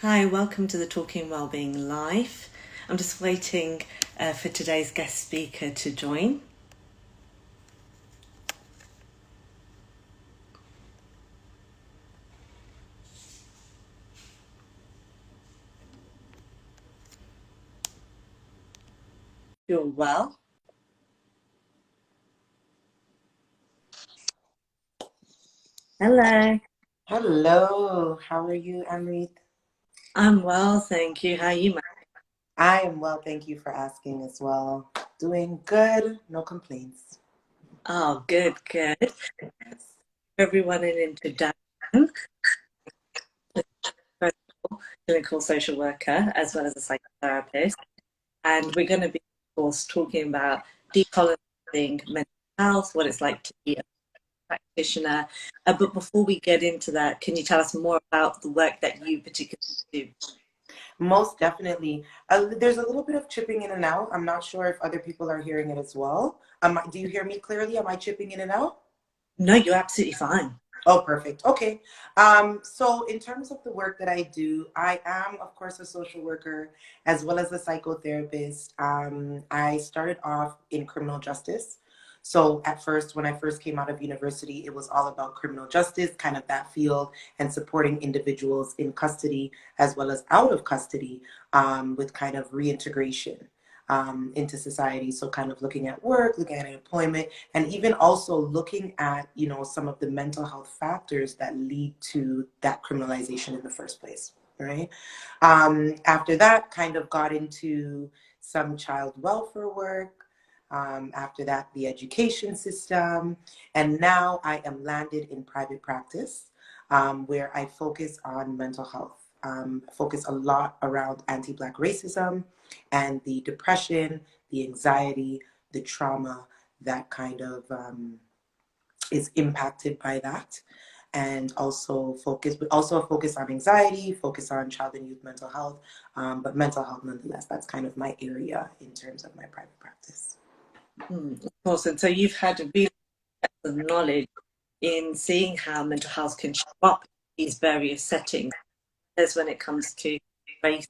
Hi, welcome to the Talking Wellbeing Live. I'm just waiting for today's guest speaker to join. You're well? Hello. Hello, how are you, Amrit? I'm well, thank you. How are you, Mike? I am well, thank you for asking as well. Doing good, no complaints. Oh, good. Yes. Everyone an introduction. Clinical social worker as well as a psychotherapist. And we're going to be, of course, talking about decolonizing mental health, what it's like to be a practitioner. But before we get into that, can you tell us more about the work that you particularly do? Most definitely. There's a little bit of chipping in and out. I'm not sure if other people are hearing it as well. Do you hear me clearly? Am I chipping in and out? No, you're absolutely fine. Oh, perfect. Okay. So in terms of the work that I do, I am, of course, a social worker as well as a psychotherapist. I started off in criminal justice. So at first, when I first came out of university, it was all about criminal justice, kind of that field, and supporting individuals in custody as well as out of custody with kind of reintegration into society. So kind of looking at work, looking at employment, and even also looking at, some of the mental health factors that lead to that criminalization in the first place, right? After that, kind of got into some child welfare work. After that, the education system. And now I am landed in private practice where I focus on mental health. Focus a lot around anti-Black racism and the depression, the anxiety, the trauma that kind of is impacted by that. And also focus on anxiety, focus on child and youth mental health, but mental health nonetheless. That's kind of my area in terms of my private practice. Of course. And so you've had a real depth of knowledge in seeing how mental health can show up in these various settings as when it comes to race.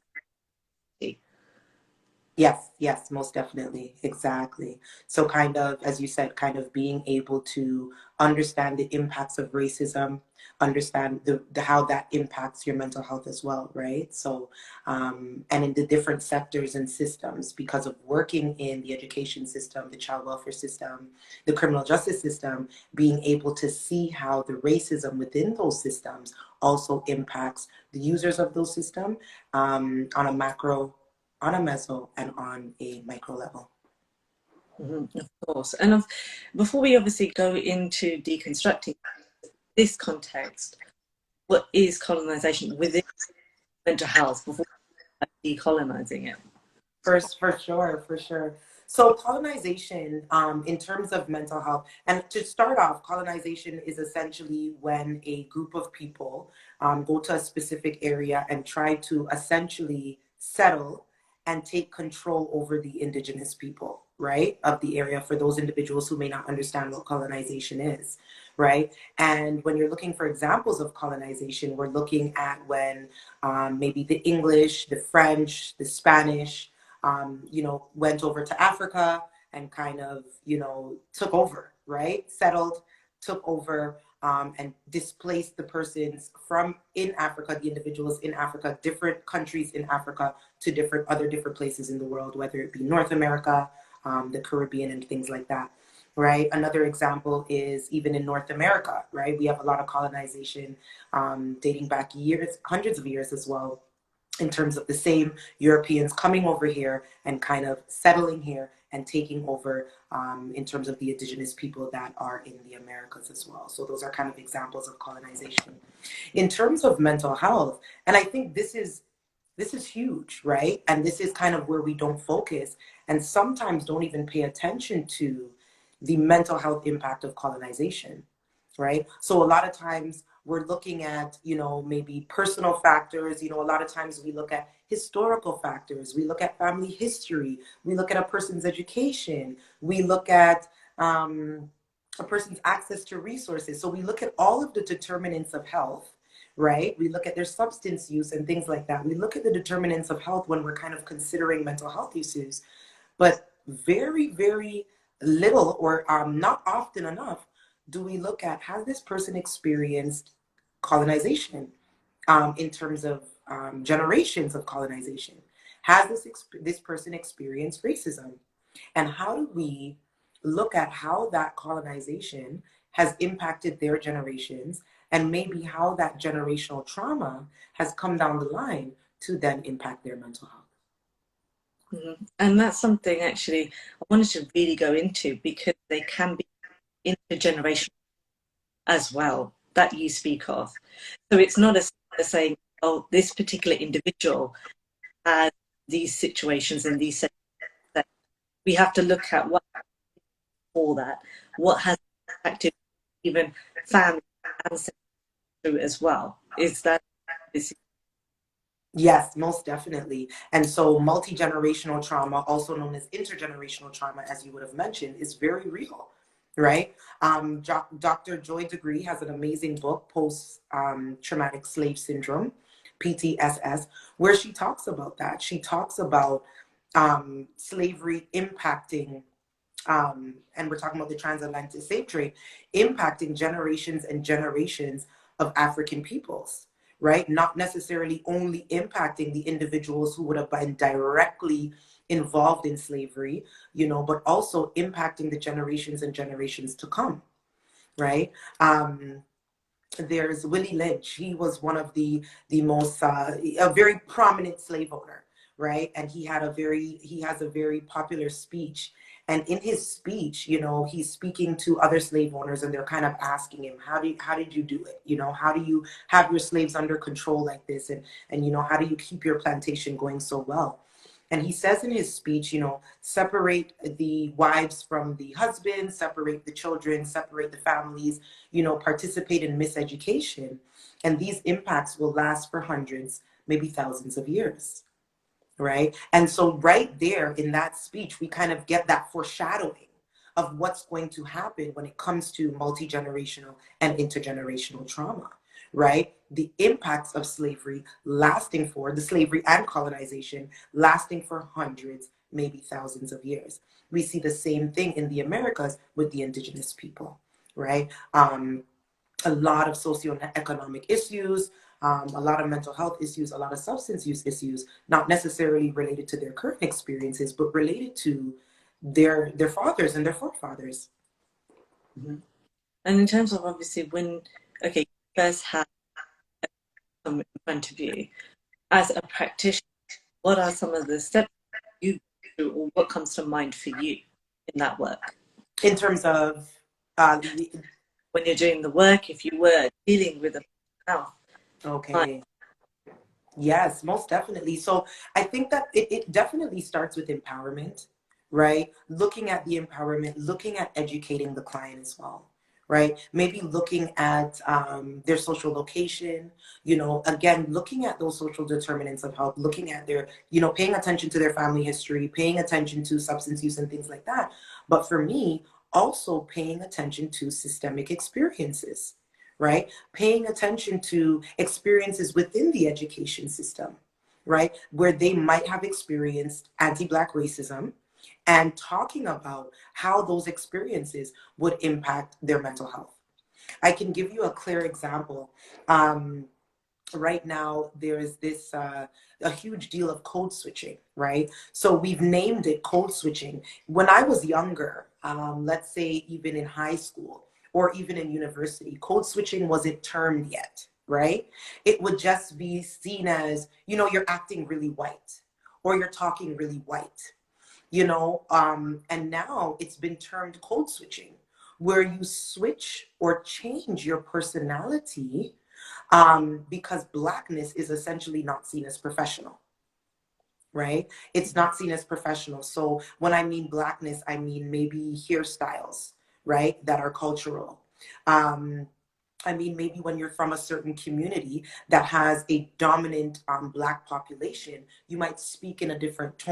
Yes, most definitely. Exactly. So kind of, as you said, kind of being able to understand the impacts of racism, understand the how that impacts your mental health as well, right? So, and in the different sectors and systems, because of working in the education system, the child welfare system, the criminal justice system, being able to see how the racism within those systems also impacts the users of those systems on a macro, on a meso, and on a micro level. Of course. And before we obviously go into deconstructing this context, what is colonization within mental health before decolonizing it? For sure. So colonization, in terms of mental health, and to start off, colonization is essentially when a group of people go to a specific area and try to essentially settle and take control over the indigenous people, right, of the area for those individuals who may not understand what colonization is, right? And when you're looking for examples of colonization, we're looking at when maybe the English, the French, the Spanish, went over to Africa and kind of, took over, right? Settled, took over, and displaced the persons from in Africa, the individuals in Africa, different countries in Africa to different places in the world, whether it be North America, the Caribbean, and things like that. Right. Another example is even in North America, right? We have a lot of colonization dating back years, hundreds of years as well, in terms of the same Europeans coming over here and kind of settling here and taking over in terms of the indigenous people that are in the Americas as well. So those are kind of examples of colonization. In terms of mental health, and I think this is huge, right? And this is kind of where we don't focus and sometimes don't even pay attention to the mental health impact of colonization, right? So a lot of times we're looking at, maybe personal factors. A lot of times we look at historical factors. We look at family history. We look at a person's education. We look at a person's access to resources. So we look at all of the determinants of health, right? We look at their substance use and things like that. We look at the determinants of health when we're kind of considering mental health issues, but very, very little or not often enough do we look at, has this person experienced colonization in terms of generations of colonization? Has this person experienced racism? And how do we look at how that colonization has impacted their generations, and maybe how that generational trauma has come down the line to then impact their mental health? Mm-hmm. And that's something actually I wanted to really go into, because they can be intergenerational as well, that you speak of. So it's not as saying, oh, this particular individual has these situations and these settings. We have to look at what for that, what has impacted even family ancestry as well. Is that is Yes, most definitely. And so multi-generational trauma, also known as intergenerational trauma, as you would have mentioned, is very real, right? Dr. Joy Degree has an amazing book, Post-Traumatic Slave Syndrome, PTSS, where she talks about that. She talks about slavery impacting, and we're talking about the transatlantic slave trade, impacting generations and generations of African peoples, right? Not necessarily only impacting the individuals who would have been directly involved in slavery, but also impacting the generations and generations to come, right? There's Willie Lynch. He was one of the most a very prominent slave owner, right? And he has a very popular speech. And in his speech, he's speaking to other slave owners, and they're kind of asking him, how did you do it? How do you have your slaves under control like this? And how do you keep your plantation going so well? And he says in his speech, separate the wives from the husbands, separate the children, separate the families, participate in miseducation. And these impacts will last for hundreds, maybe thousands of years, right? And so right there in that speech, we kind of get that foreshadowing of what's going to happen when it comes to multi-generational and intergenerational trauma, right? The impacts of slavery lasting for the slavery and colonization lasting for hundreds, maybe thousands of years. We see the same thing in the Americas with the indigenous people, right? A lot of socioeconomic issues, a lot of mental health issues, a lot of substance use issues, not necessarily related to their current experiences, but related to their fathers and their forefathers. mm-hmm. And in terms of obviously okay, you first have them in front of you as a practitioner, what are some of the steps you do, or what comes to mind for you in that work? In terms of when you're doing the work, if you were dealing with a health. Okay. Yes, most definitely. So I think that it definitely starts with empowerment, right? Looking at the empowerment, looking at educating the client as well, right? Maybe looking at their social location, again, looking at those social determinants of health, looking at their, paying attention to their family history, paying attention to substance use and things like that. But for me, also paying attention to systemic experiences, right? Paying attention to experiences within the education system, right? Where they might have experienced anti-Black racism, and talking about how those experiences would impact their mental health. I can give you a clear example. Right now, there is this a huge deal of code switching, right? So we've named it code switching. When I was younger, let's say even in high school, or even in university, code switching wasn't termed yet, right? It would just be seen as, you're acting really white, or you're talking really white, and now it's been termed code switching, where you switch or change your personality because Blackness is essentially not seen as professional, right? It's not seen as professional. So when I mean Blackness, I mean maybe hairstyles, right, that are cultural. Um, I mean, maybe when you're from a certain community that has a dominant Black population, you might speak in a different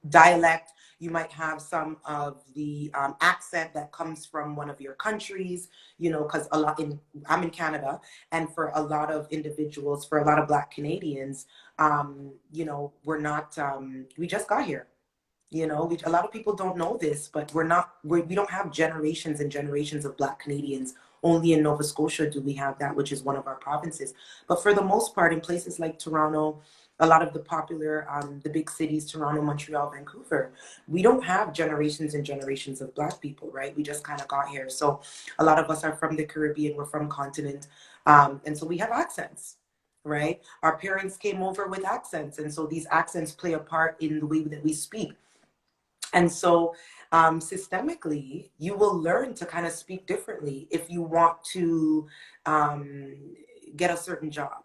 dialect. You might have some of the accent that comes from one of your countries, you know, because I'm in Canada, and for a lot of individuals, for a lot of Black Canadians, you know, we're not, we just got here. You know, a lot of people don't know this, but we don't have generations and generations of Black Canadians. Only in Nova Scotia do we have that, which is one of our provinces. But for the most part, in places like Toronto, a lot of the popular, the big cities, Toronto, Montreal, Vancouver, we don't have generations and generations of Black people, right? We just kind of got here. So a lot of us are from the Caribbean, we're from continent. And so we have accents, right? Our parents came over with accents. And so these accents play a part in the way that we speak. And so, systemically, you will learn to kind of speak differently if you want to um, get a certain job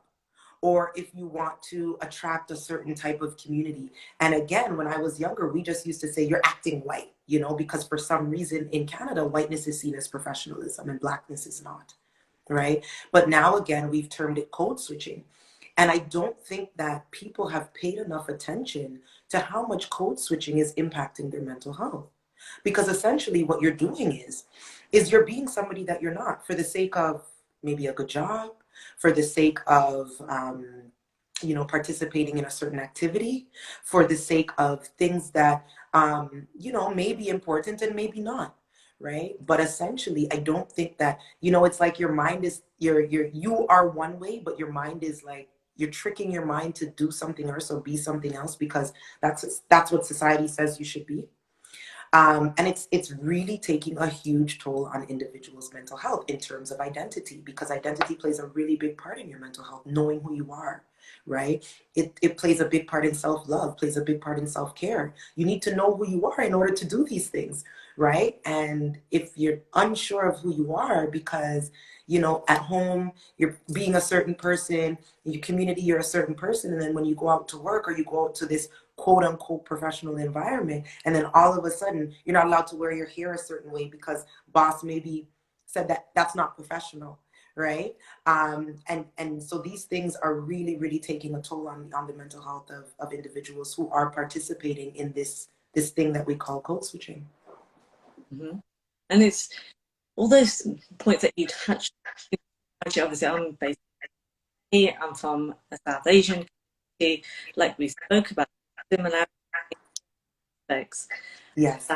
or if you want to attract a certain type of community. And again, when I was younger, we just used to say, you're acting white, you know, because for some reason in Canada, whiteness is seen as professionalism and Blackness is not, right? But now again, we've termed it code switching. And I don't think that people have paid enough attention to how much code switching is impacting their mental health. Because essentially what you're doing is you're being somebody that you're not for the sake of maybe a good job, for the sake of you know, participating in a certain activity, for the sake of things that you know, may be important and maybe not, right? But essentially, I don't think that, you know, it's like your mind is you are one way, but your mind is like you're tricking your mind to do something else or be something else because that's what society says you should be. And it's really taking a huge toll on individuals' mental health in terms of identity, because identity plays a really big part in your mental health, knowing who you are, right? It plays a big part in self-love, plays a big part in self-care. You need to know who you are in order to do these things, right? And if you're unsure of who you are because, you know, at home, you're being a certain person, in your community, you're a certain person, and then when you go out to work or you go out to this quote unquote professional environment, and then all of a sudden you're not allowed to wear your hair a certain way because boss maybe said that that's not professional, right? And so these things are really really taking a toll on the mental health of individuals who are participating in this thing that we call code switching. Mm-hmm. And it's all those points that you touched. Obviously, I'm based here. I'm from a South Asian community, like we spoke about, similar aspects. Yes.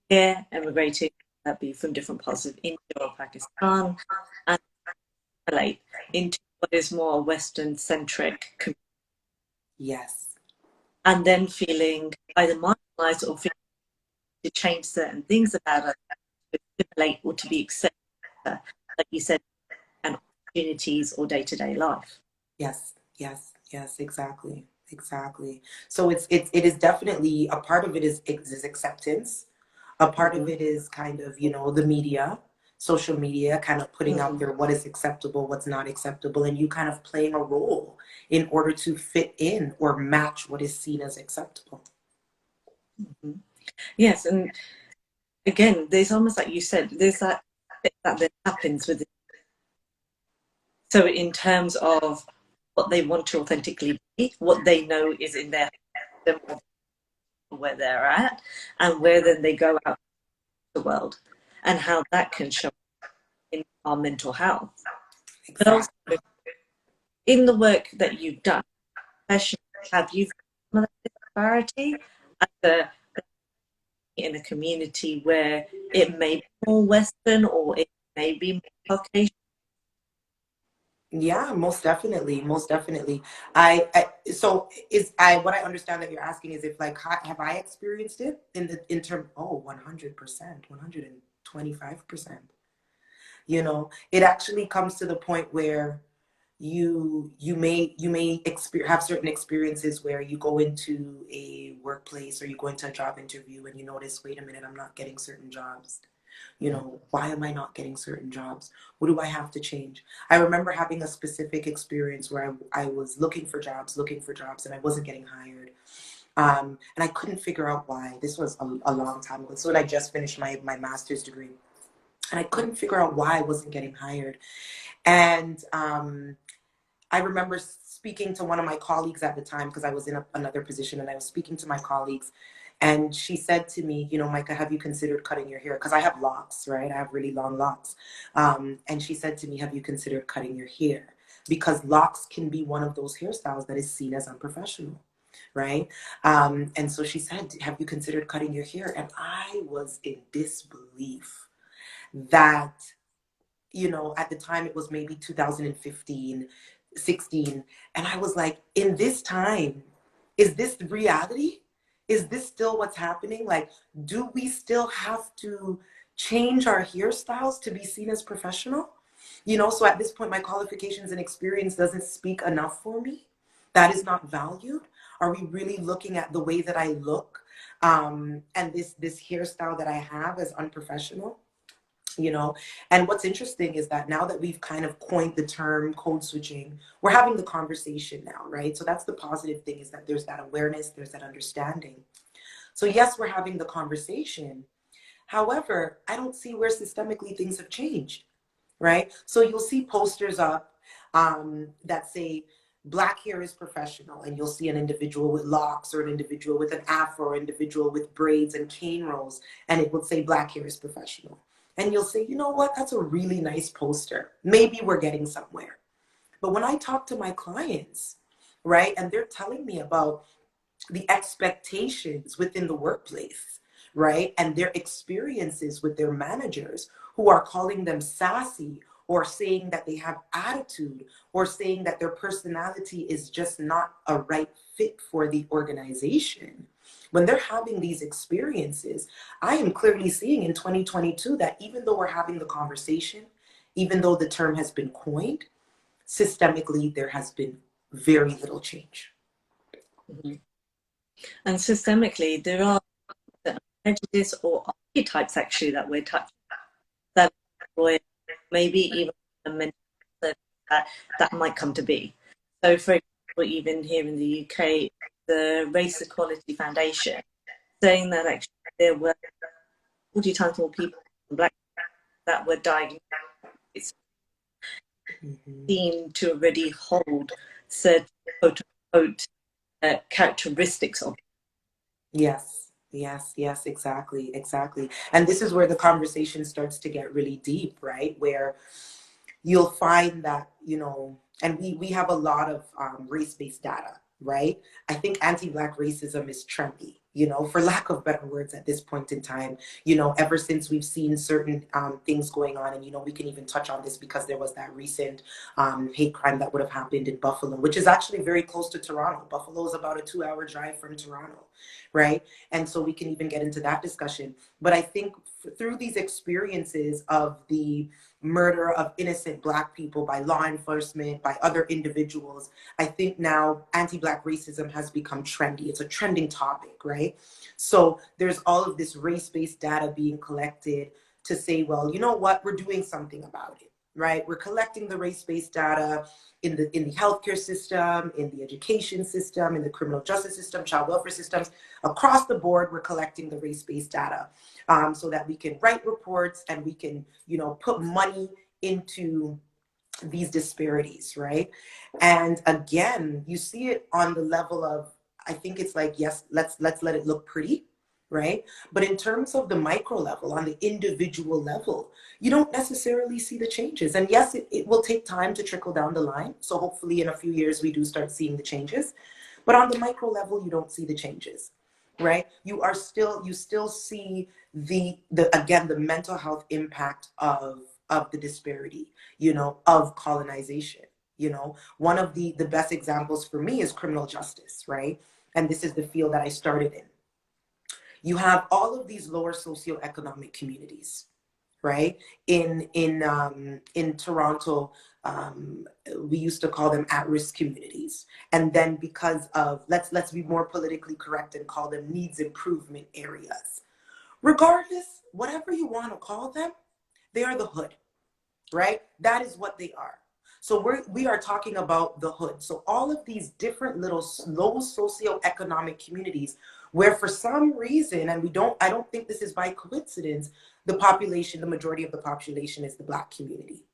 Here, emigrating, that be from different parts of India or Pakistan, and relate into what is more Western centric community. Yes. And then feeling either marginalized or feeling to change certain things about us to assimilate or to be accepted, like you said, and opportunities or day-to-day life. Yes. Yes. Yes. Exactly. Exactly. So it is definitely a part of it is acceptance. A part of Mm-hmm. it is kind of, you know, the media, social media, kind of putting out Mm-hmm. there what is acceptable, what's not acceptable, and you kind of playing a role in order to fit in or match what is seen as acceptable. Mm-hmm. Yes, and again, there's almost like you said, there's that happens with it. So in terms of what they want to authentically be, what they know is in their where they're at, and where then they go out to the world, and how that can show in our mental health. But also Exactly. in the work that you've done, especially, have you found that disparity as in a community where it may be more Western or it may be more Caucasian? Yeah, most definitely, most definitely. I so is I what I understand that you're asking is if like have I experienced it in term 100%, 125%. You know, it actually comes to the point where have certain experiences where you go into a workplace or you go into a job interview and you notice, wait a minute, I'm not getting certain jobs. You know, why am I not getting certain jobs? What do I have to change? I remember having a specific experience where I was looking for jobs, and I wasn't getting hired. And I couldn't figure out why. This was a long time ago. So when I just finished my master's degree. And I couldn't figure out why I wasn't getting hired. And I remember speaking to one of my colleagues at the time, because I was in another position, and I was speaking to my colleagues, and she said to me, you know, Micah, have you considered cutting your hair? Because I have locks, right? I have really long locks. And she said to me, have you considered cutting your hair? Because locks can be one of those hairstyles that is seen as unprofessional, right? And so she said, have you considered cutting your hair? And I was in disbelief that, you know, at the time it was maybe 2015, 16. And I was like, in this time, is this reality? Is this still what's happening? Like, do we still have to change our hairstyles to be seen as professional? You know, so at this point, my qualifications and experience doesn't speak enough for me. That is not valued. Are we really looking at the way that I look, and this hairstyle that I have as unprofessional? You know, and what's interesting is that now that we've kind of coined the term code switching, we're having the conversation now, right? So that's the positive thing, is that there's that awareness, there's that understanding. So yes, we're having the conversation. However, I don't see where systemically things have changed, right? So you'll see posters up that say black hair is professional, and you'll see an individual with locks, or an individual with an afro, or an individual with braids and cane rolls, and it would say black hair is professional. And you'll say, you know what, that's a really nice poster. Maybe we're getting somewhere. But when I talk to my clients, right, and they're telling me about the expectations within the workplace, right, and their experiences with their managers who are calling them sassy, or saying that they have attitude, or saying that their personality is just not a right fit for the organization. When they're having these experiences, I am clearly seeing in 2022 that even though we're having the conversation, even though the term has been coined, systemically there has been very little change. Mm-hmm. And systemically, there are prejudice or archetypes actually that we're touching, that maybe even a mental that might come to be. So, for example, even here in the UK, the Race Equality Foundation saying that actually there were 40 times more people in black that were diagnosed, seem to already hold certain quote unquote characteristics of. Yes, exactly. And this is where the conversation starts to get really deep, right? Where you'll find that, you know, and we have a lot of race-based data, right? I think anti-Black racism is trendy, you know, for lack of better words at this point in time, you know, ever since we've seen certain things going on. And, you know, we can even touch on this because there was that recent hate crime that would have happened in Buffalo, which is actually very close to Toronto. Buffalo is about a 2-hour drive from Toronto, right? And so we can even get into that discussion. But I think through these experiences of the murder of innocent Black people by law enforcement, by other individuals, I think now anti-Black racism has become trendy. It's a trending topic, right? So there's all of this race-based data being collected to say, well, you know what, we're doing something about it, right? We're collecting the race-based data in the healthcare system, in the education system, in the criminal justice system, child welfare systems. Across the board, we're collecting the race-based data so that we can write reports and we can, you know, put money into these disparities, right? And again, you see it on the level of, I think it's like, yes, let's let it look pretty, right? But in terms of the micro level, on the individual level, you don't necessarily see the changes. And yes, it will take time to trickle down the line. So hopefully in a few years, we do start seeing the changes. But on the micro level, you don't see the changes, right? You still see the again, the mental health impact of the disparity, you know, of colonization. You know, one of the best examples for me is criminal justice, right? And this is the field that I started in. You have all of these lower socioeconomic communities, right? In Toronto, we used to call them at-risk communities, and then because of let's be more politically correct and call them needs improvement areas. Regardless, whatever you want to call them, they are the hood, right? That is what they are. So we are talking about the hood. So all of these different little low socioeconomic communities where for some reason, and I don't think this is by coincidence, the majority of the population is the Black community.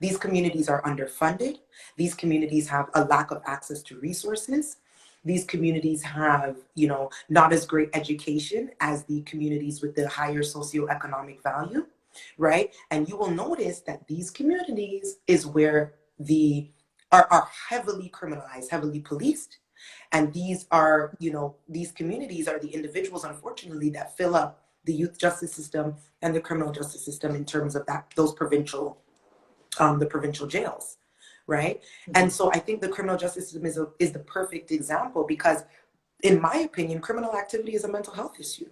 These communities are underfunded. These communities have a lack of access to resources. These communities have, not as great education as the communities with the higher socioeconomic value, right? And you will notice that these communities is where are heavily criminalized, heavily policed. And these communities are the individuals, unfortunately, that fill up the youth justice system and the criminal justice system in terms of those the provincial jails, right? Mm-hmm. And so I think the criminal justice system is the perfect example because, in my opinion, criminal activity is a mental health issue,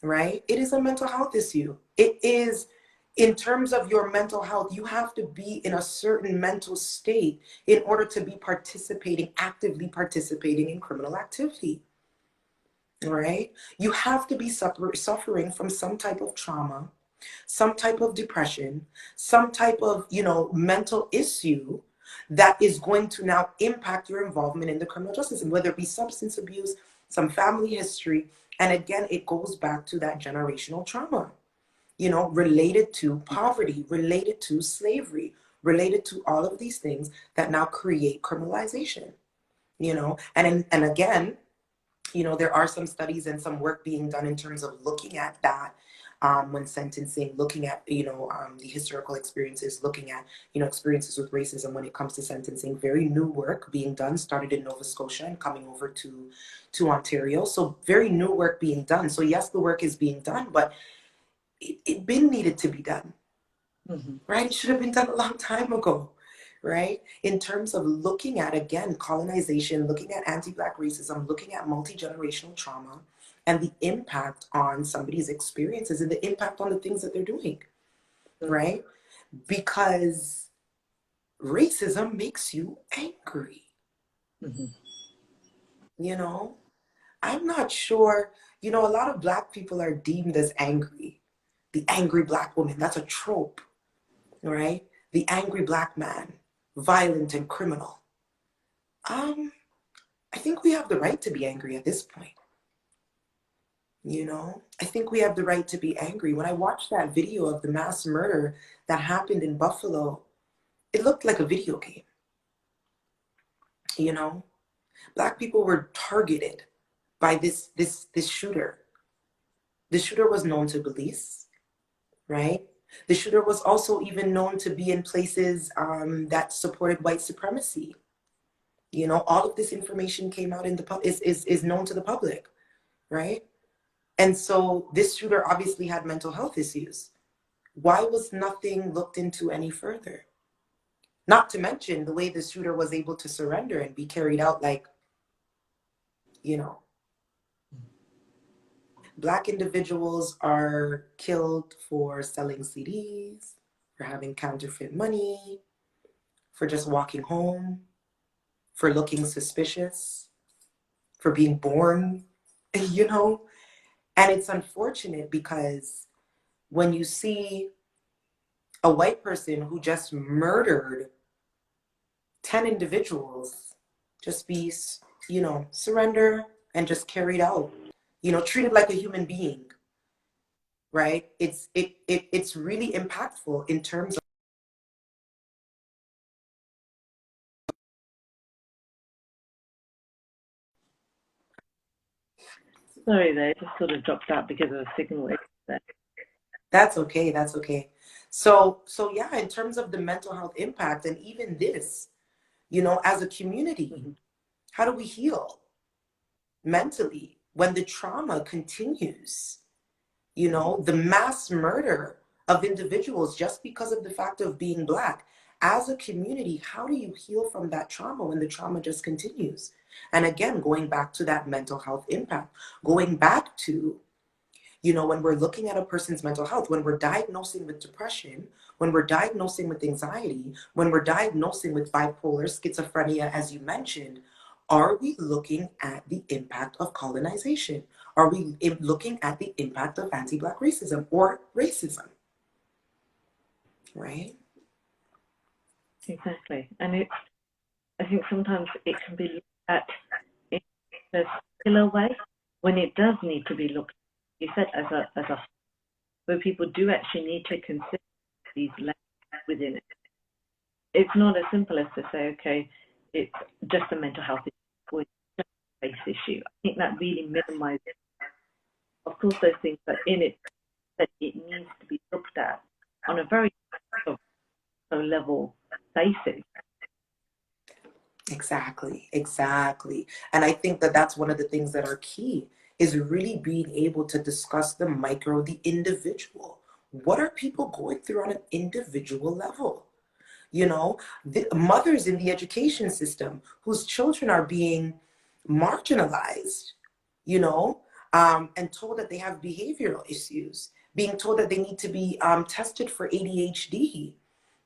right? It is a mental health issue. It is, in terms of your mental health, you have to be in a certain mental state in order to be actively participating in criminal activity, right? You have to be suffering from some type of trauma, some type of depression, some type of, mental issue that is going to now impact your involvement in the criminal justice system, whether it be substance abuse, some family history. And again, it goes back to that generational trauma, related to poverty, related to slavery, related to all of these things that now create criminalization, and again, there are some studies and some work being done in terms of looking at that when sentencing, looking at, the historical experiences, looking at, experiences with racism when it comes to sentencing. Very new work being done, started in Nova Scotia and coming over to Ontario. So very new work being done. So yes, the work is being done, but it been needed to be done, Mm-hmm. right? It should have been done a long time ago. Right? In terms of looking at, again, colonization, looking at anti-Black racism, looking at multi-generational trauma, and the impact on somebody's experiences and the impact on the things that they're doing, right? Because racism makes you angry. Mm-hmm. I'm not sure, a lot of Black people are deemed as angry. The angry Black woman, that's a trope, right? The angry Black man, violent and criminal. I think we have the right to be angry at this point. I think we have the right to be angry. When I watched that video of the mass murder that happened in Buffalo, it looked like a video game. Black people were targeted by this shooter. The shooter was known to police, right? The shooter was also even known to be in places that supported white supremacy. All of this information came out in the is known to the public, right? And so this shooter obviously had mental health issues. Why was nothing looked into any further? Not to mention the way the shooter was able to surrender and be carried out like, Black individuals are killed for selling CDs, for having counterfeit money, for just walking home, for looking suspicious, for being born, And it's unfortunate because when you see a white person who just murdered 10 individuals just be, surrender and just carried out, treated like a human being, right? It's really impactful in terms of. Sorry, they just sort of dropped out because of a signal there. That's okay. That's okay. So yeah, in terms of the mental health impact and even this, as a community, Mm-hmm. how do we heal mentally when the trauma continues? The mass murder of individuals just because of the fact of being Black. As a community, how do you heal from that trauma when the trauma just continues? And again, going back to that mental health impact, going back to, when we're looking at a person's mental health, when we're diagnosing with depression, when we're diagnosing with anxiety, when we're diagnosing with bipolar, schizophrenia, as you mentioned, are we looking at the impact of colonization? Are we looking at the impact of anti-Black racism or racism? Right? Exactly. And I think sometimes it can be looked at in this particular way when it does need to be looked at. You said as a where people do actually need to consider these layers within it. It's not as simple as to say, okay, it's just a mental health issue or it's just a race issue. I think that really minimizes, of course, those things, but in it, that it needs to be looked at on a very level basis. Exactly, exactly. And I think that that's one of the things that are key is really being able to discuss the micro, the individual. What are people going through on an individual level? You know, the mothers in the education system whose children are being marginalized, you know, and told that they have behavioral issues, being told that they need to be tested for ADHD,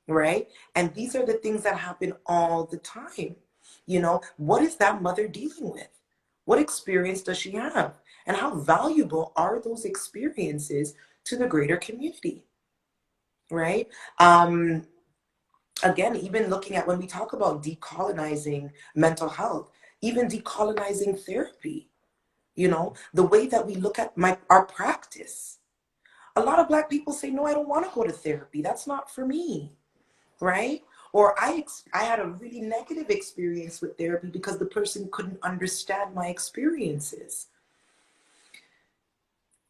right? And these are the things that happen all the time. You know, what is that mother dealing with? What experience does she have? And how valuable are those experiences to the greater community, right? Again, even looking at when we talk about decolonizing mental health, even decolonizing therapy, you know, the way that we look at our practice. A lot of Black people say, no, I don't want to go to therapy. That's not for me, right? Or I had a really negative experience with therapy because the person couldn't understand my experiences.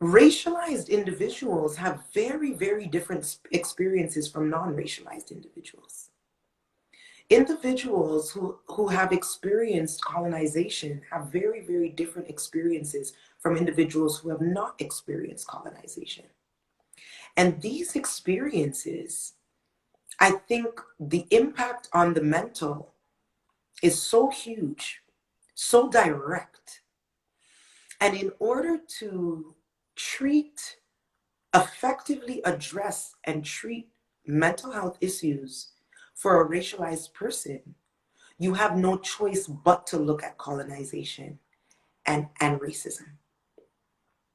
Racialized individuals have very, very different experiences from non-racialized individuals. Individuals who have experienced colonization have very, very different experiences from individuals who have not experienced colonization. And these experiences, I think the impact on the mental is so huge, so direct. And in order to treat, effectively address and treat mental health issues for a racialized person, you have no choice but to look at colonization and racism.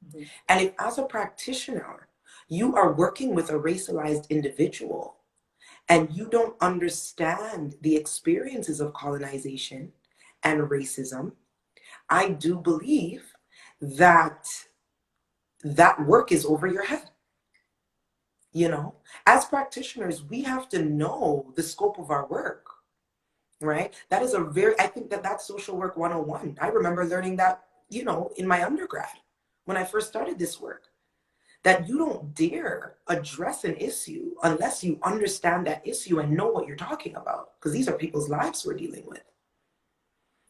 Mm-hmm. And if as a practitioner, you are working with a racialized individual and you don't understand the experiences of colonization and racism, I do believe that that work is over your head. You know, as practitioners, we have to know the scope of our work, right? That is I think that that's social work 101. I remember learning that, you know, in my undergrad when I first started this work, that you don't dare address an issue unless you understand that issue and know what you're talking about, because these are people's lives we're dealing with,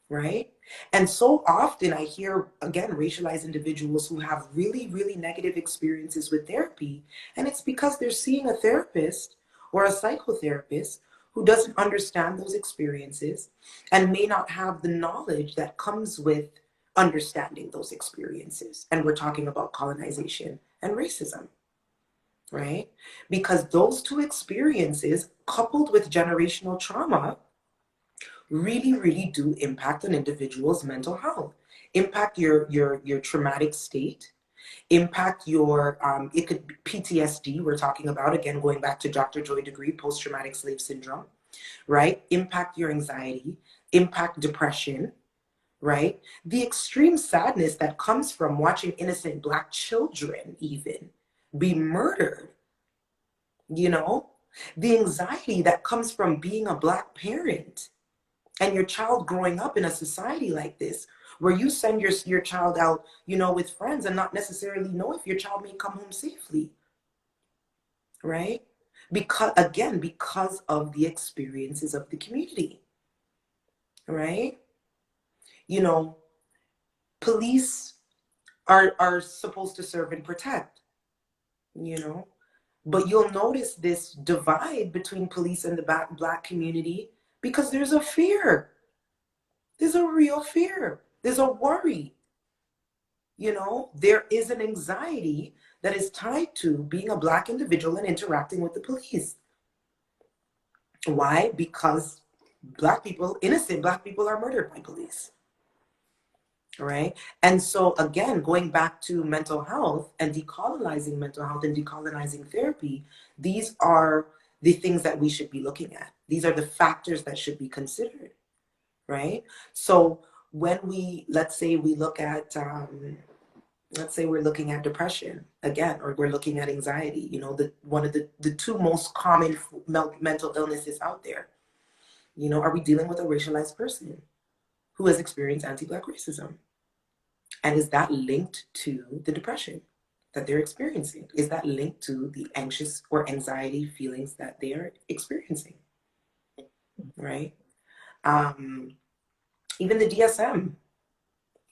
right? And so often I hear, again, racialized individuals who have really, really negative experiences with therapy, and it's because they're seeing a therapist or a psychotherapist who doesn't understand those experiences and may not have the knowledge that comes with understanding those experiences. And we're talking about colonization and racism, right? Because those two experiences, coupled with generational trauma, really, really do impact an individual's mental health, impact your traumatic state, impact your, it could be PTSD, we're talking about, again, going back to Dr. Joy Degree, post-traumatic slave syndrome, right? Impact your anxiety, impact depression, right? The extreme sadness that comes from watching innocent Black children even be murdered, you know? The anxiety that comes from being a Black parent and your child growing up in a society like this, where you send your child out, you know, with friends and not necessarily know if your child may come home safely, right? Because, again, because of the experiences of the community, right? You know, police are supposed to serve and protect, you know, but you'll notice this divide between police and the Black community because there's a fear. There's a real fear. There's a worry. You know, there is an anxiety that is tied to being a Black individual and interacting with the police. Why? Because Black people, innocent Black people, are murdered by police. Right? And so, again, going back to mental health and decolonizing mental health and decolonizing therapy, these are the things that we should be looking at. These are the factors that should be considered. Right? So, when we, let's say we look at, let's say we're looking at depression again, or we're looking at anxiety, you know, one of the two most common mental illnesses out there. You know, are we dealing with a racialized person who has experienced anti-Black racism? And is that linked to the depression that they're experiencing? Is that linked to the anxious or anxiety feelings that they are experiencing? Right? Even the DSM,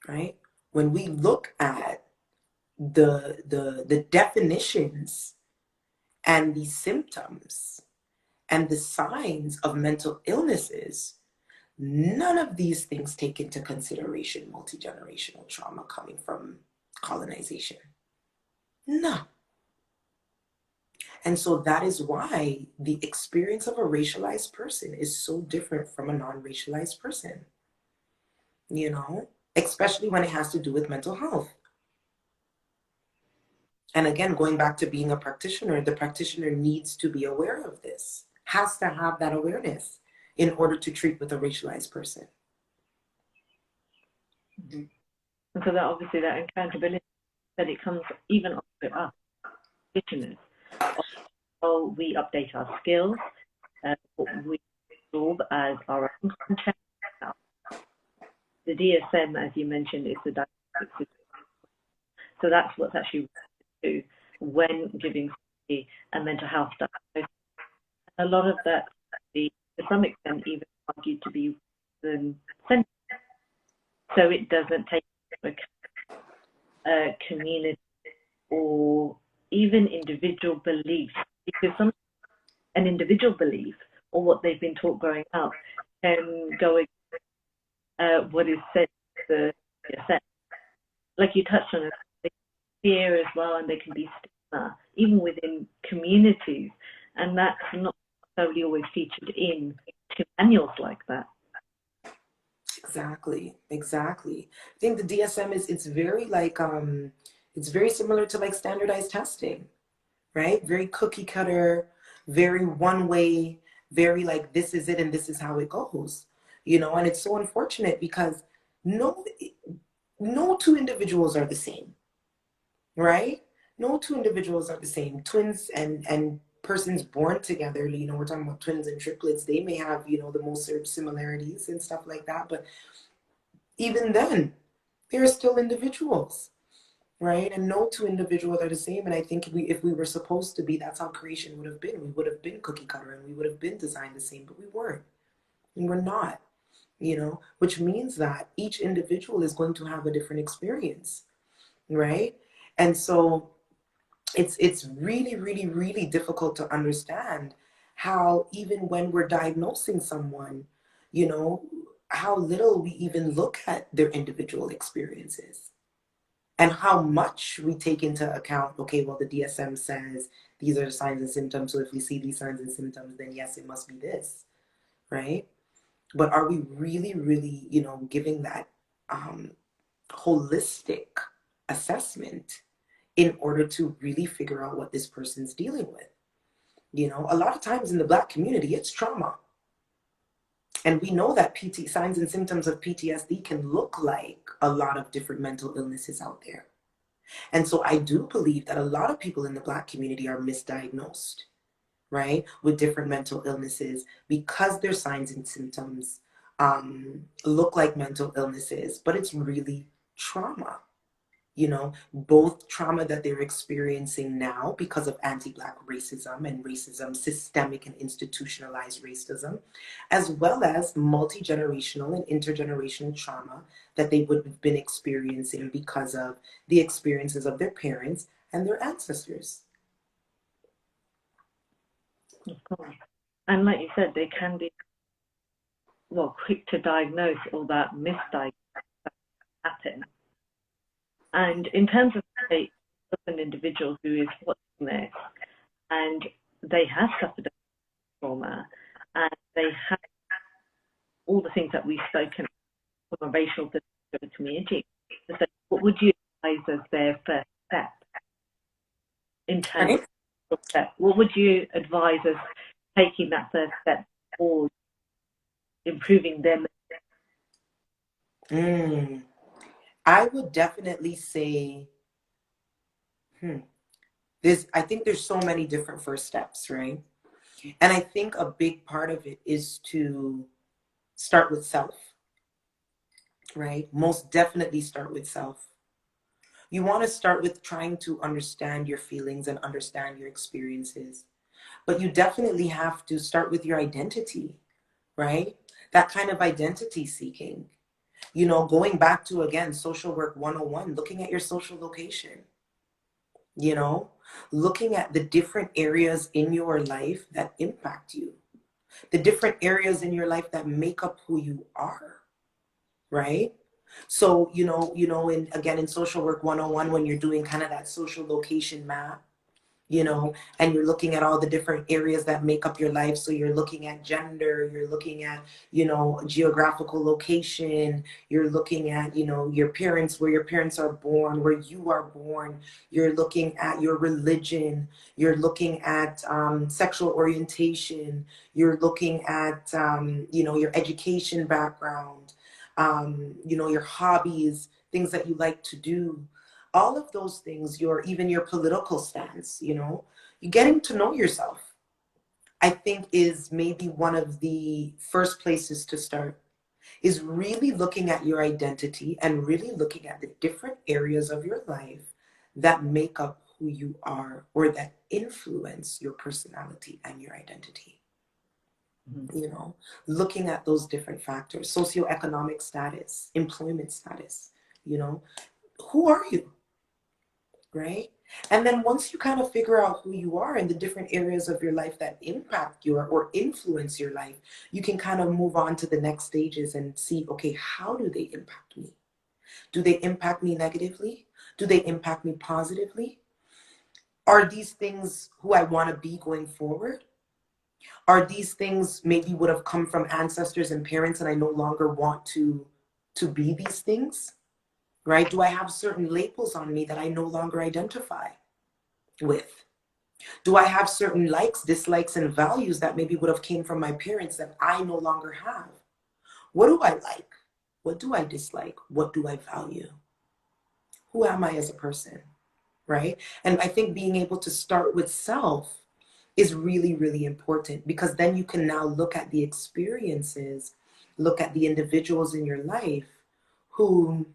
right? When we look at the definitions and the symptoms and the signs of mental illnesses, none of these things take into consideration multi-generational trauma coming from colonization. No. And so that is why the experience of a racialized person is so different from a non-racialized person, you know, especially when it has to do with mental health. And again, going back to being a practitioner, the practitioner needs to be aware of this, has to have that awareness in order to treat with a racialized person. Mm-hmm. And so that obviously that accountability, that it comes even up to us, practitioners, how we update our skills, what we absorb as our own content. The DSM, as you mentioned, is the diagnostic system. So that's what's actually to when giving a mental health diagnosis. A lot of that, to some extent, even argued to be sensitive. So it doesn't take into account community or even individual beliefs, because an individual belief or what they've been taught growing up can go against what is said to the DSM. Like you touched on it, they can fear as well, and they can be stigma even within communities, and that's not necessarily always featured in manuals like that. Exactly. I think the DSM it's very like it's very similar to like standardized testing, right? Very cookie cutter, very one way, very like this is it and this is how it goes, you know. And it's so unfortunate because no two individuals are the same, right? No two individuals are the same. Twins and persons born together, you know, we're talking about twins and triplets, they may have, you know, the most similarities and stuff like that, but even then they're still individuals, right? And no two individuals are the same. And I think if we were supposed to be, that's how creation would have been. We would have been cookie cutter and we would have been designed the same, but we weren't. And we're not, you know, which means that each individual is going to have a different experience, right? And so it's really, really, really difficult to understand how even when we're diagnosing someone, you know, how little we even look at their individual experiences and how much we take into account, okay, well, the DSM says these are the signs and symptoms. So if we see these signs and symptoms, then yes, it must be this, right? But are we really, really, you know, giving that holistic assessment in order to really figure out what this person's dealing with? You know, a lot of times in the Black community, it's trauma. And we know that signs and symptoms of PTSD can look like a lot of different mental illnesses out there. And so I do believe that a lot of people in the Black community are misdiagnosed, right, with different mental illnesses because their signs and symptoms look like mental illnesses, but it's really trauma. You know, both trauma that they're experiencing now because of anti-Black racism and racism, systemic and institutionalized racism, as well as multi-generational and intergenerational trauma that they would have been experiencing because of the experiences of their parents and their ancestors. Of course. And like you said, they can be, well, quick to diagnose all that misdiagnosis that happen. And in terms of an individual who is watching this and they have suffered trauma and they have all the things that we've spoken from a racial perspective of the community, so what would you advise as their first step in terms of step? What would you advise as taking that first step towards improving them? Mm, I would definitely say, I think there's so many different first steps, right? And I think a big part of it is to start with self, right? Most definitely start with self. You want to start with trying to understand your feelings and understand your experiences. But you definitely have to start with your identity, right? That kind of identity seeking. Going back to, again, social work 101, looking at your social location, you know, looking at the different areas in your life that impact you, the different areas in your life that make up who you are, right? So, in social work 101, when you're doing kind of that social location map, and you're looking at all the different areas that make up your life. So you're looking at gender, you're looking at, geographical location, you're looking at, your parents, where your parents are born, where you are born, you're looking at your religion, you're looking at sexual orientation, you're looking at, your education background, your hobbies, things that you like to do, all of those things, even your political stance, you getting to know yourself, I think, is maybe one of the first places to start, is really looking at your identity and really looking at the different areas of your life that make up who you are or that influence your personality and your identity. Looking at those different factors, socioeconomic status, employment status, you know, who are you? Right? And then once you kind of figure out who you are and the different areas of your life that impact your or influence your life, you can kind of move on to the next stages and see, okay, how do they impact me? Do they impact me negatively? Do they impact me positively? Are these things who I want to be going forward? Are these things maybe would have come from ancestors and parents and I no longer want to be these things? Right? Do I have certain labels on me that I no longer identify with? Do I have certain likes, dislikes, and values that maybe would have came from my parents that I no longer have? What do I like? What do I dislike? What do I value? Who am I as a person? Right? And I think being able to start with self is really, really important, because then you can now look at the experiences, look at the individuals in your life who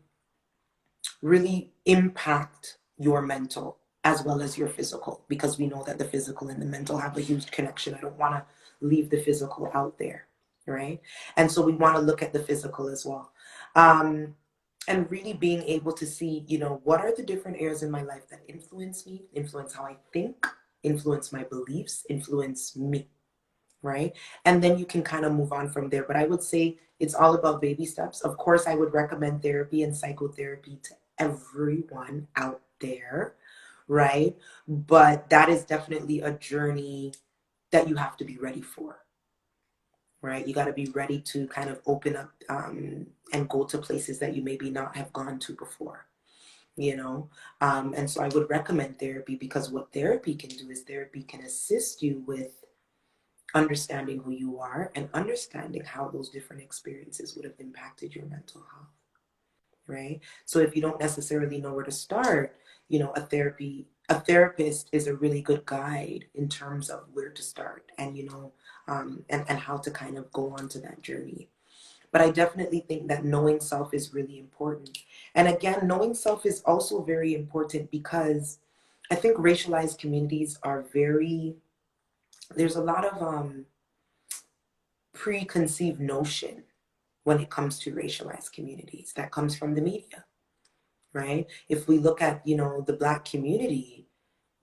really impact your mental as well as your physical, because we know that the physical and the mental have a huge connection. I don't want to leave the physical out there, right? And so we want to look at the physical as well. And really being able to see, what are the different areas in my life that influence me, influence how I think, influence my beliefs, influence me, right? And then you can kind of move on from there. But I would say it's all about baby steps. Of course, I would recommend therapy and psychotherapy to everyone out there, right? But that is definitely a journey that you have to be ready for, right? You got to be ready to kind of open up and go to places that you maybe not have gone to before. And so I would recommend therapy, because what therapy can do is therapy can assist you with understanding who you are and understanding how those different experiences would have impacted your mental health, right? So if you don't necessarily know where to start, a therapist is a really good guide in terms of where to start, and and how to kind of go on to that journey. But I definitely think that knowing self is really important. And again, knowing self is also very important because I think racialized communities are there's a lot of preconceived notion when it comes to racialized communities that comes from the media, right? If we look at, the Black community,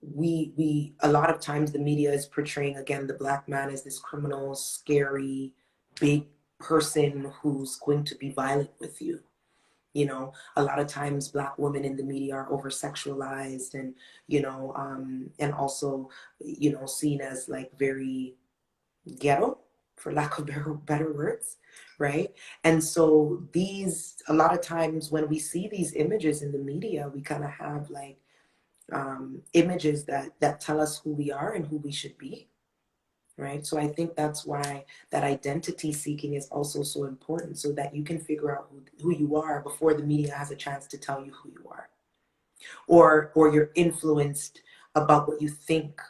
we a lot of times the media is portraying, again, the Black man as this criminal, scary, big person who's going to be violent with you. A lot of times Black women in the media are over sexualized and, and also, seen as like very ghetto, for lack of better words, right? And so a lot of times when we see these images in the media, we kind of have like images that tell us who we are and who we should be, right? So I think that's why that identity seeking is also so important, so that you can figure out who you are before the media has a chance to tell you who you are, or you're influenced about what you think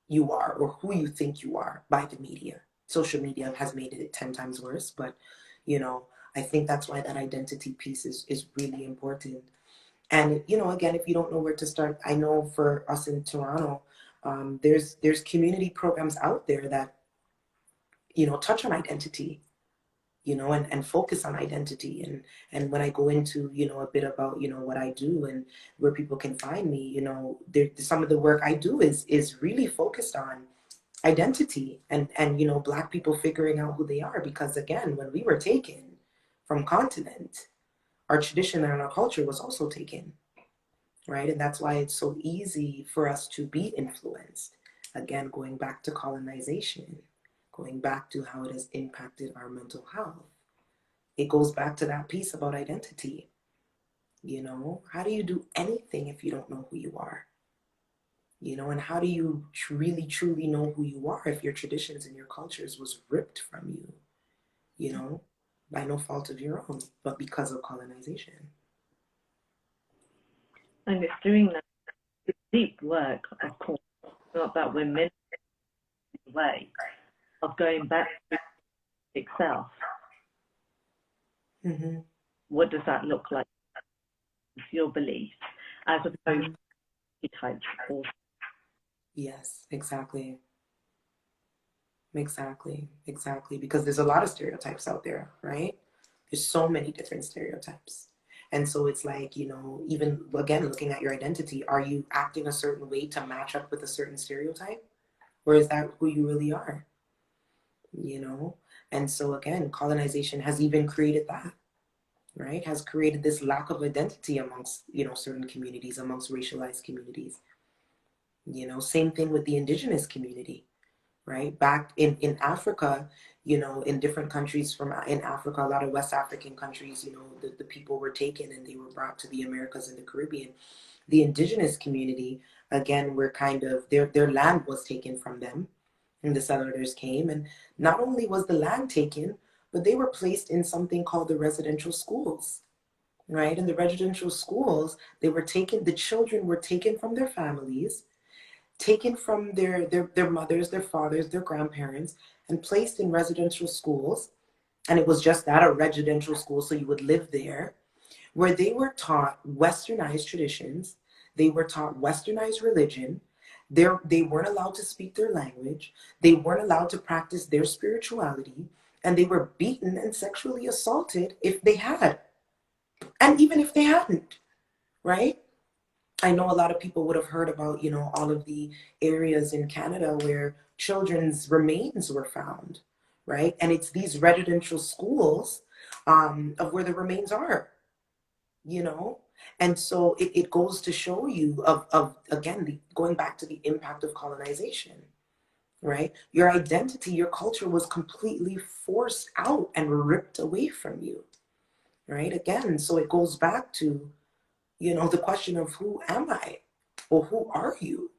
you are or who you think you are by the media. Social media has made it 10 times worse, but you know, I think that's why that identity piece is really important. And you know, again, if you don't know where to start, I know for us in Toronto, there's community programs out there that, you know, touch on identity, you know, and focus on identity. And when I go into, you know, a bit about, you know, what I do and where people can find me, you know, there, some of the work I do is really focused on identity and you know, Black people figuring out who they are. Because again, when we were taken from continent, our tradition and our culture was also taken, right? And that's why it's so easy for us to be influenced. Again, going back to colonization, going back to how it has impacted our mental health. It goes back to that piece about identity. You know, how do you do anything if you don't know who you are? You know, and how do you really truly know who you are if your traditions and your cultures was ripped from you, you know, by no fault of your own, but because of colonization? And it's doing that deep work, of course, not that we're meant the way of going back to itself. Mm-hmm. What does that look like? Your beliefs, as opposed to types or. Yes, exactly. Exactly. Because there's a lot of stereotypes out there, right? There's so many different stereotypes. And so it's like, you know, even again, looking at your identity, are you acting a certain way to match up with a certain stereotype? Or is that who you really are? You know? And so again, colonization has even created that, right? Has created this lack of identity amongst, you know, certain communities, amongst racialized communities. You know, same thing with the indigenous community, right? Back in Africa, you know, in different countries from in Africa, a lot of West African countries, you know, the people were taken and they were brought to the Americas and the Caribbean. The indigenous community, again, were kind of, their land was taken from them and the settlers came. And not only was the land taken, but they were placed in something called the residential schools, right? In the residential schools, they were taken, the children were taken from their families, taken from their mothers, their fathers, their grandparents, and placed in residential schools. And it was just that, a residential school, so you would live there, where they were taught westernized traditions, they were taught westernized religion, they weren't allowed to speak their language, they weren't allowed to practice their spirituality, and they were beaten and sexually assaulted if they had, and even if they hadn't, right? I know a lot of people would have heard about, you know, all of the areas in Canada where children's remains were found, right? And it's these residential schools of where the remains are, you know? And so it goes to show you of again, going back to the impact of colonization, right? Your identity, your culture was completely forced out and ripped away from you, right? Again, so it goes back to, you know, the question of who am I or who are you,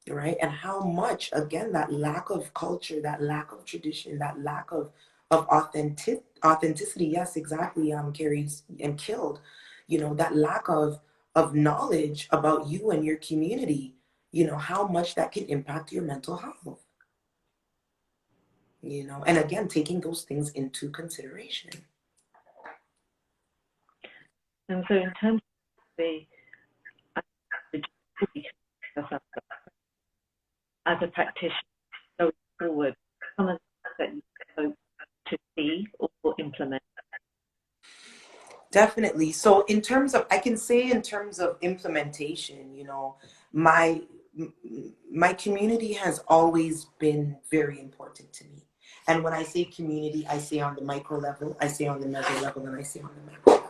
right? And how much, again, that lack of culture, that lack of tradition, that lack of authenticity, yes, exactly, carries and killed, you know, that lack of knowledge about you and your community, you know, how much that can impact your mental health, you know, and again, taking those things into consideration. And so in terms of the as a practitioner going forward, some of the things that you hope to see or implement. Definitely. So in terms of, I can say in terms of implementation, you know, my my community has always been very important to me. And when I say community, I say on the micro level, I say on the measure level, and I say on the macro level.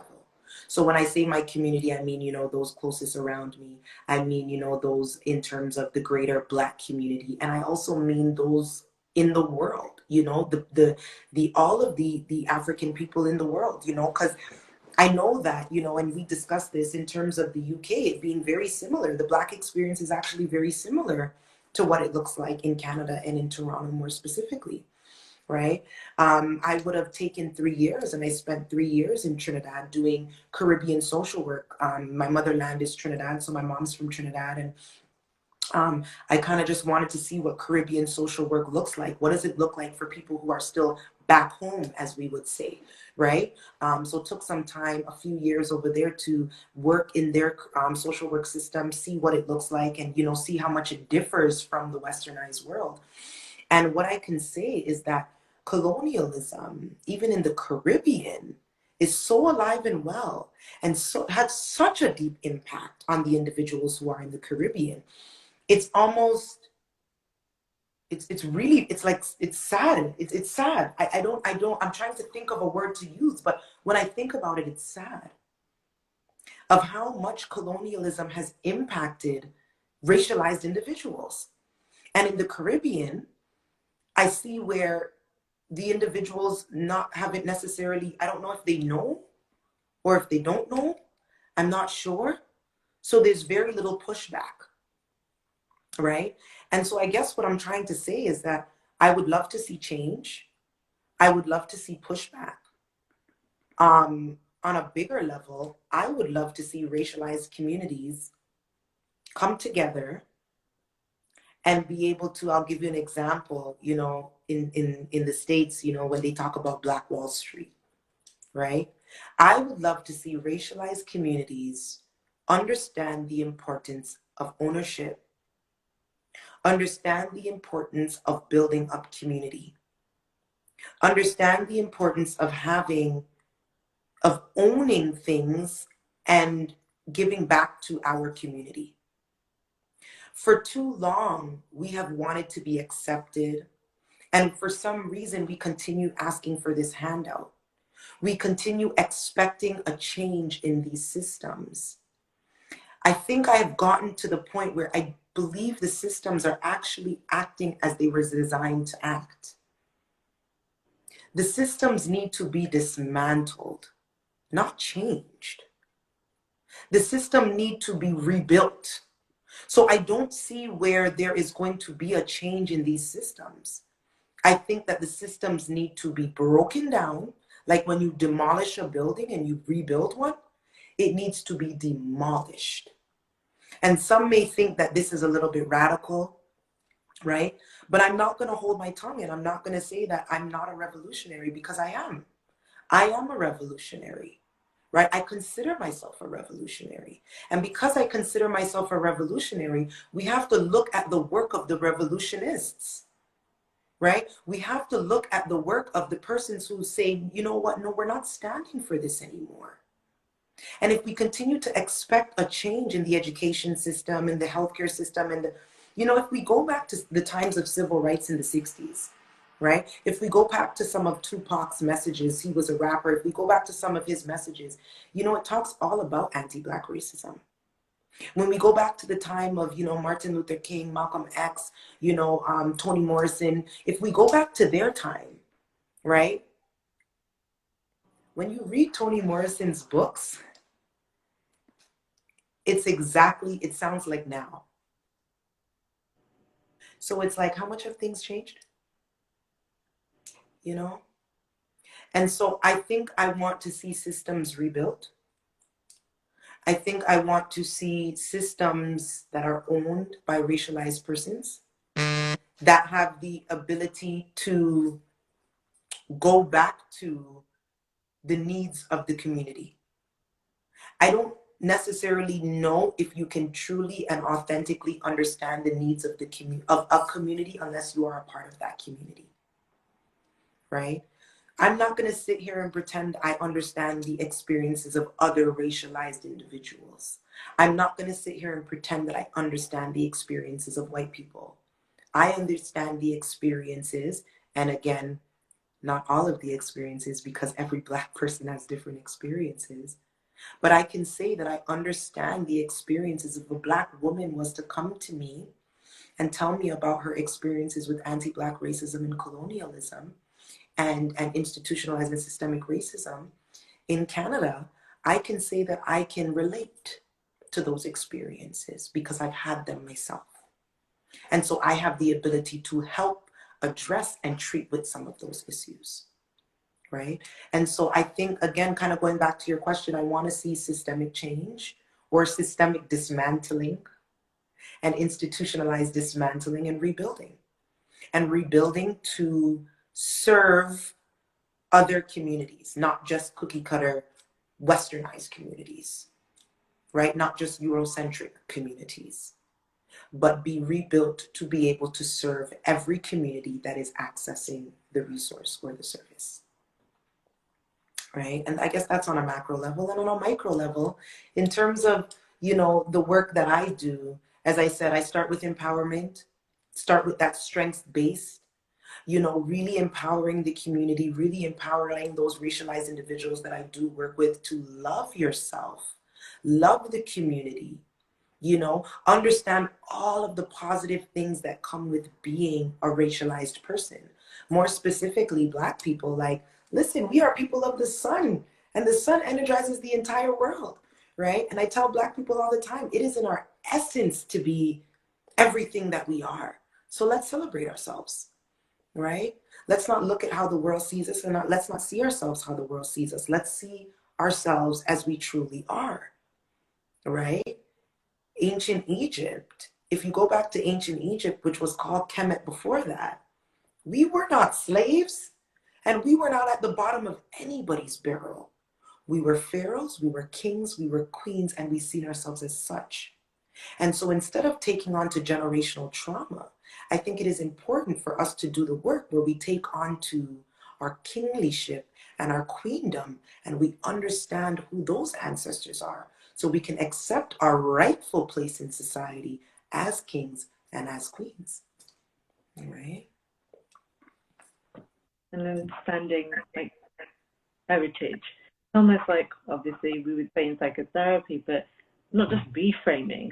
So when I say my community, I mean, you know, those closest around me. I mean, you know, those in terms of the greater Black community. And I also mean those in the world, you know, the all of the African people in the world, you know, because I know that, you know, and we discussed this in terms of the UK, it being very similar. The Black experience is actually very similar to what it looks like in Canada and in Toronto more specifically, right? I would have taken 3 years, and I spent 3 years in Trinidad doing Caribbean social work. My motherland is Trinidad, so my mom's from Trinidad, and I kind of just wanted to see what Caribbean social work looks like. What does it look like for people who are still back home, as we would say, right? So it took some time, a few years over there, to work in their social work system, see what it looks like, and see how much it differs from the westernized world. And what I can say is that colonialism, even in the Caribbean, is so alive and well, and so had such a deep impact on the individuals who are in the Caribbean. It's almost, it's really, it's like, it's sad. It's sad. I'm trying to think of a word to use, but when I think about it, it's sad of how much colonialism has impacted racialized individuals. And in the Caribbean, I see where the individuals not haven't necessarily, I don't know if they know or if they don't know, I'm not sure. So there's very little pushback, right? And so I guess what I'm trying to say is that I would love to see change. I would love to see pushback. On a bigger level, I would love to see racialized communities come together and be able to, I'll give you an example, in the States, when they talk about Black Wall Street, right? I would love to see racialized communities understand the importance of ownership, understand the importance of building up community, understand the importance of owning things and giving back to our community. For too long, we have wanted to be accepted, and for some reason, we continue asking for this handout. We continue expecting a change in these systems. I think I have gotten to the point where I believe the systems are actually acting as they were designed to act. The systems need to be dismantled, not changed. The system need to be rebuilt. So I don't see where there is going to be a change in these systems. I think that the systems need to be broken down. Like when you demolish a building and you rebuild one, it needs to be demolished. And some may think that this is a little bit radical, right? But I'm not going to hold my tongue, and I'm not going to say that I'm not a revolutionary, because I am. I am a revolutionary, right? I consider myself a revolutionary. And because I consider myself a revolutionary, we have to look at the work of the revolutionists, right? We have to look at the work of the persons who say, you know what, no, we're not standing for this anymore. And if we continue to expect a change in the education system and the healthcare system, and if we go back to the times of civil rights in the 60s, right? If we go back to some of Tupac's messages, he was a rapper. If we go back to some of his messages, it talks all about anti-Black racism. When we go back to the time of, Martin Luther King, Malcolm X, Toni Morrison, if we go back to their time, right? When you read Toni Morrison's books, it sounds like now. So it's like, how much have things changed? And so I think I want to see systems rebuilt. I think I want to see systems that are owned by racialized persons, that have the ability to go back to the needs of the community. I don't necessarily know if you can truly and authentically understand the needs of a community unless you are a part of that community, right? I'm not going to sit here and pretend I understand the experiences of other racialized individuals. I'm not going to sit here and pretend that I understand the experiences of white people. I understand the experiences, and again, not all of the experiences, because every Black person has different experiences. But I can say that I understand the experiences. If a Black woman was to come to me and tell me about her experiences with anti-Black racism and colonialism, and institutionalized and systemic racism in Canada, I can say that I can relate to those experiences because I've had them myself. And so I have the ability to help address and treat with some of those issues, right? And so I think, again, kind of going back to your question, I want to see systemic change or systemic dismantling and institutionalized dismantling and rebuilding to serve other communities, not just cookie cutter westernized communities, right? Not just Eurocentric communities, but be rebuilt to be able to serve every community that is accessing the resource or the service, right? And I guess that's on a macro level. And on a micro level, in terms of, you know, the work that I do, as I said, I start with empowerment, start with that strengths based, you know, really empowering the community, really empowering those racialized individuals that I do work with to love yourself, love the community, you know, understand all of the positive things that come with being a racialized person. More specifically, Black people, like, listen, we are people of the sun, and the sun energizes the entire world, right? And I tell Black people all the time, it is in our essence to be everything that we are. So let's celebrate ourselves, right? Let's not look at how the world sees us, and let's not see ourselves how the world sees us. Let's see ourselves as we truly are, right? Ancient Egypt, if you go back to ancient Egypt, which was called Kemet before that, we were not slaves, and we were not at the bottom of anybody's barrel. We were pharaohs, we were kings, we were queens, and we seen ourselves as such. And so instead of taking on to generational trauma, I think it is important for us to do the work where we take on to our kinglyship and our queendom, and we understand who those ancestors are, so we can accept our rightful place in society as kings and as queens, right? And understanding like heritage. Almost like obviously we would say in psychotherapy, but not just reframing,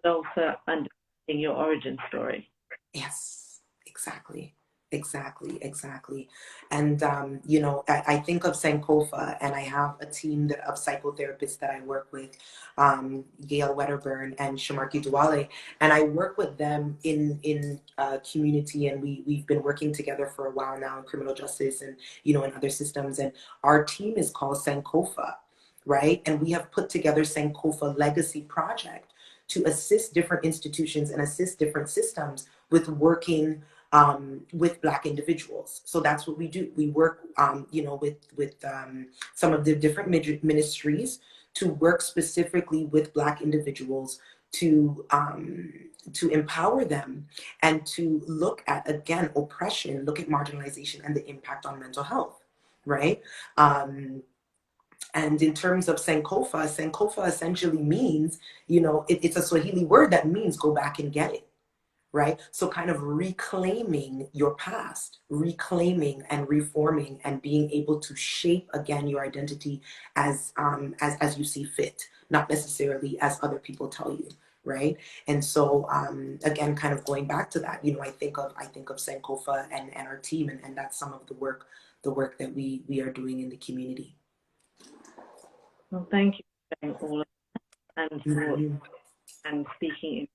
but also understanding your origin story. Yes, exactly. Exactly. And, you know, I think of Sankofa, and I have a team of psychotherapists that I work with, Gail Wedderburn and Shamarki Duwale, and I work with them in community, and we've been working together for a while now in criminal justice and, you know, in other systems. And our team is called Sankofa, right? And we have put together Sankofa Legacy Project to assist different institutions and assist different systems with working with Black individuals. So that's what we do. We work, you know, with some of the different ministries to work specifically with Black individuals to empower them and to look at, again, oppression, look at marginalization and the impact on mental health, right? And in terms of Sankofa, Sankofa essentially means, you know, it's a Swahili word that means go back and get it, right? So kind of reclaiming your past, reclaiming and reforming and being able to shape again your identity as you see fit, not necessarily as other people tell you, right? And so again, kind of going back to that, you know, I think of Sankofa and our team, and that's some of the work that we are doing in the community. Well, thank you for sharing all of that and for Mm-hmm. and speaking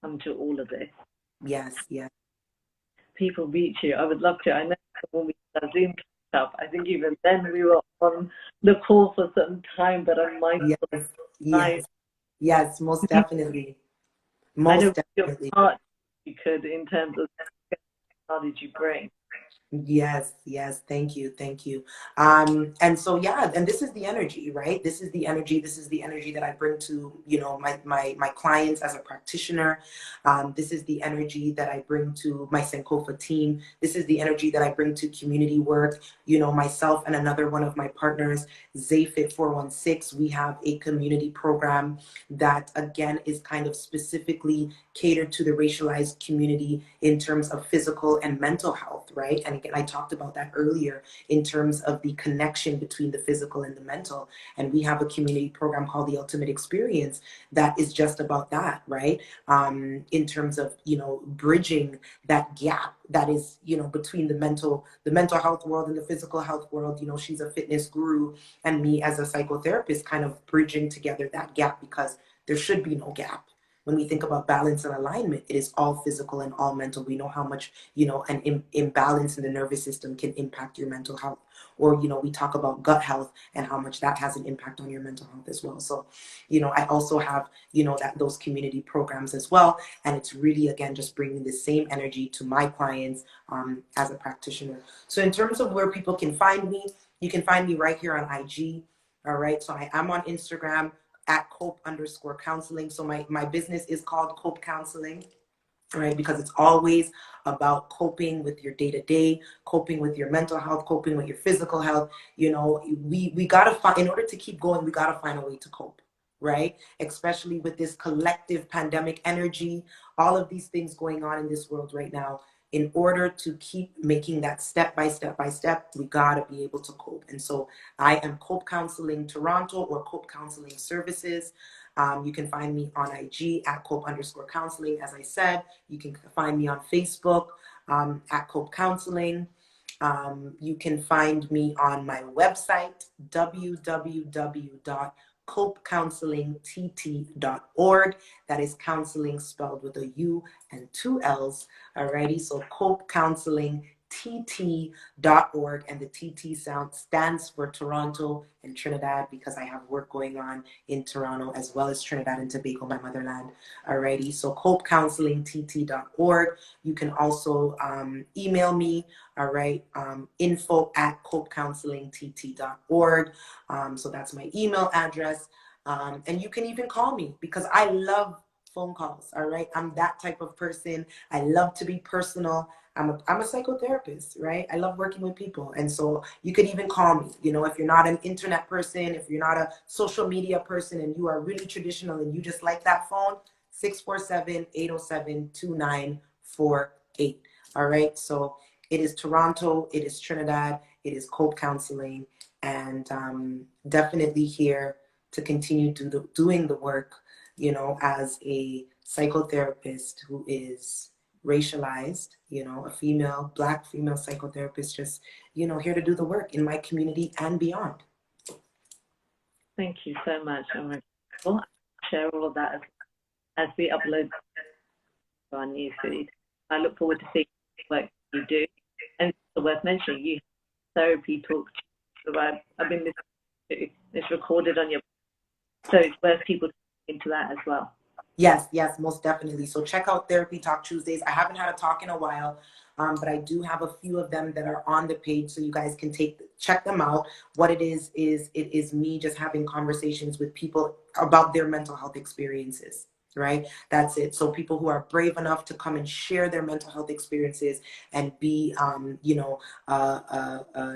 into all of this. Yes. People reach you. I would love to. I know when we did our Zoom stuff, I think even then we were on the call for some time, but I'm mindful of time. Yes, most definitely. I know Most your definitely. part you could in terms of how did you bring. Yes, thank you. And so yeah, and this is the energy, right? This is the energy that I bring to, you know, my clients as a practitioner. This is the energy that I bring to my Sankofa team. This is the energy that I bring to community work. You know, myself and another one of my partners, Zayfit 416, we have a community program that again is kind of specifically catered to the racialized community in terms of physical and mental health, right? And again, I talked about that earlier in terms of the connection between the physical and the mental. And we have a community program called the Ultimate Experience that is just about that, right? In terms of, you know, bridging that gap that is, you know, between the mental health world and the physical health world. You know, she's a fitness guru, and me as a psychotherapist kind of bridging together that gap, because there should be no gap. when we think about balance and alignment, it is all physical and all mental. We know how much, an imbalance in the nervous system can impact your mental health. Or, we talk about gut health and how much that has an impact on your mental health as well. So, I also have, those community programs as well. And it's really, again, just bringing the same energy to my clients as a practitioner. So in terms of where people can find me, you can find me right here on IG. All right. So I am on Instagram at cope_counseling. So my business is called Cope Counseling, right? Because it's always about coping with your day-to-day, coping with your mental health, coping with your physical health. We gotta find, in order to keep going, we gotta find a way to cope, right? Especially with this collective pandemic energy, all of these things going on in this world right now. In order to keep making that step by step, we gotta be able to cope. And so I am Cope Counseling Toronto, or Cope Counseling Services. You can find me on IG at cope_counseling. As I said, you can find me on Facebook at Cope Counseling. You can find me on my website, www.copecounselingtt.org. That is counseling spelled with a U and two L's. Alrighty, so copecounselingtt.org, and the TT stands for Toronto and Trinidad, because I have work going on in Toronto as well as Trinidad and Tobago, my motherland. Alrighty, so copecounselingtt.org. You can also email me, all right, info@copecounselingtt.org. So that's my email address. And you can even call me, because I love phone calls, all right? I'm that type of person. I love to be personal. I'm a psychotherapist, right? I love working with people. And so you could even call me, if you're not an internet person, if you're not a social media person, and you are really traditional and you just like that phone, 647-807-2948. All right. So it is Toronto, it is Trinidad, it is Cope Counseling, and definitely here to continue doing the work, as a psychotherapist who is racialized, a Black female psychotherapist, just, here to do the work in my community and beyond. Thank you so much, Amritpal. I'll share all of that as we upload to our newsfeed. I look forward to seeing the work you do. And it's worth mentioning, you have therapy talk, so I've been listening to. It's recorded on your, so it's worth people into that as well. Yes, most definitely. So check out Therapy Talk Tuesdays. I haven't had a talk in a while, but I do have a few of them that are on the page, so you guys can check them out. What it is me just having conversations with people about their mental health experiences. Right? That's it. So people who are brave enough to come and share their mental health experiences and be, an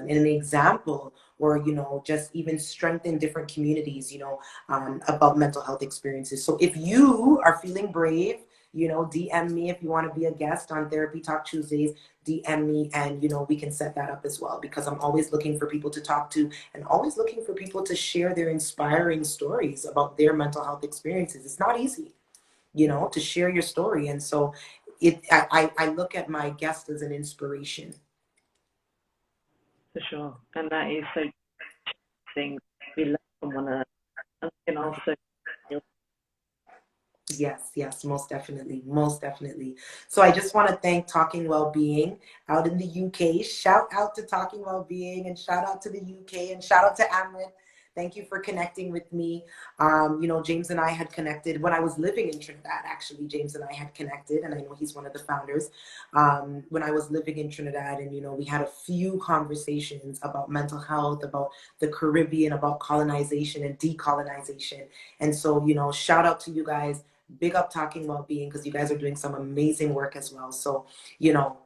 example, or, just even strengthen different communities, about mental health experiences. So if you are feeling brave, DM me if you want to be a guest on Therapy Talk Tuesdays. DM me, and we can set that up as well, because I'm always looking for people to talk to, and always looking for people to share their inspiring stories about their mental health experiences. It's not easy, to share your story. And so I look at my guests as an inspiration. For sure. And that is so things we learn from one another. And we can also Yes, most definitely. So I just want to thank Talking Wellbeing out in the UK. Shout out to Talking Wellbeing, and shout out to the UK, and shout out to Amrit. Thank you for connecting with me. James and I had connected when I was living in Trinidad. Actually, James and I had connected, and I know he's one of the founders. When I was living in Trinidad, and we had a few conversations about mental health, about the Caribbean, about colonization and decolonization. And so, shout out to you guys. Big up Talking Wellbeing, because you guys are doing some amazing work as well. So,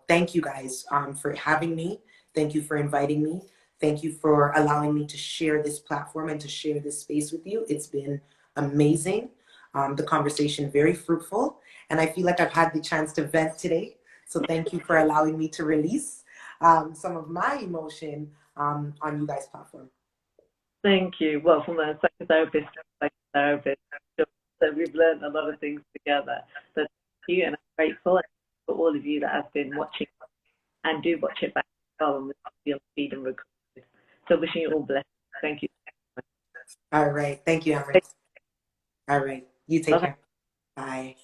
thank you guys for having me. Thank you for inviting me. Thank you for allowing me to share this platform and to share this space with you. It's been amazing. The conversation very fruitful, and I feel like I've had the chance to vent today. So thank you for allowing me to release some of my emotion on you guys' platform. Thank you. Well, from a psychotherapist to psychotherapist, so we've learned a lot of things together. So thank you, and I'm grateful for all of you that have been watching, and do watch it back as well, and we'll be on feed and recorded. So wishing you all blessings. Thank you. All right. Thank you, Amrit. All right. You take care. Bye.